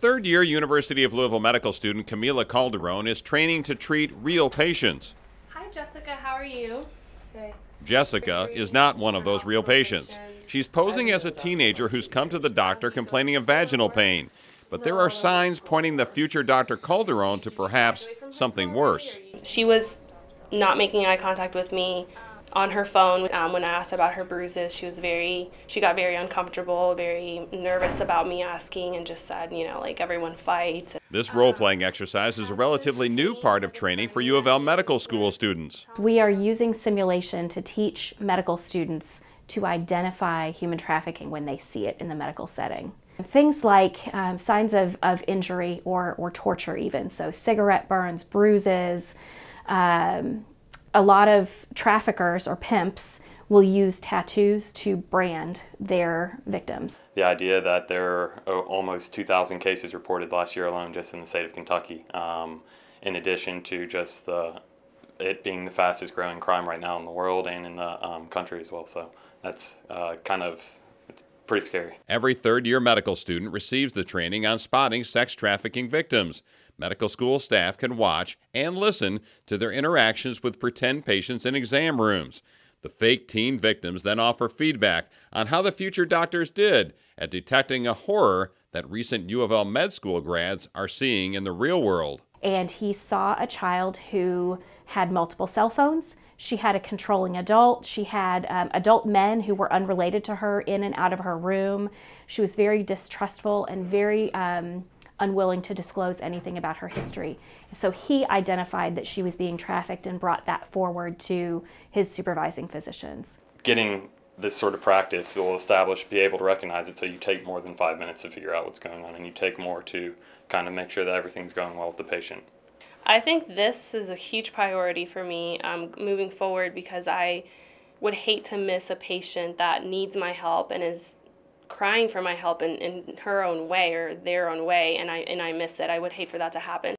Third-year University of Louisville medical student Camila Calderon is training to treat real patients. Hi, Jessica. How are you? Hey. Jessica is not one of those real patients. She's posing as a teenager who's come to the doctor complaining of vaginal pain. But there are signs pointing the future Dr. Calderon to perhaps something worse. She was not making eye contact with me on her phone. When I asked about her bruises, she got very uncomfortable, very nervous about me asking, and just said, like everyone fights. This role-playing exercise is a relatively new part of training for UofL medical school students. We are using simulation to teach medical students to identify human trafficking when they see it in the medical setting. Things like signs of injury or torture even, so cigarette burns, bruises. A lot of traffickers or pimps will use tattoos to brand their victims. The idea that there are almost 2,000 cases reported last year alone just in the state of Kentucky, in addition to just it being the fastest growing crime right now in the world and in the country as well. So that's it's pretty scary. Every third-year medical student receives the training on spotting sex trafficking victims. Medical school staff can watch and listen to their interactions with pretend patients in exam rooms. The fake teen victims then offer feedback on how the future doctors did at detecting a horror that recent UofL med school grads are seeing in the real world. And he saw a child who had multiple cell phones. She had a controlling adult. She had adult men who were unrelated to her in and out of her room. She was very distrustful and very unwilling to disclose anything about her history. So he identified that she was being trafficked and brought that forward to his supervising physicians. Getting this sort of practice will be able to recognize it, so you take more than 5 minutes to figure out what's going on, and you take more to kind of make sure that everything's going well with the patient. I think this is a huge priority for me moving forward, because I would hate to miss a patient that needs my help and is crying for my help in her own way or their own way, and I miss it. I would hate for that to happen.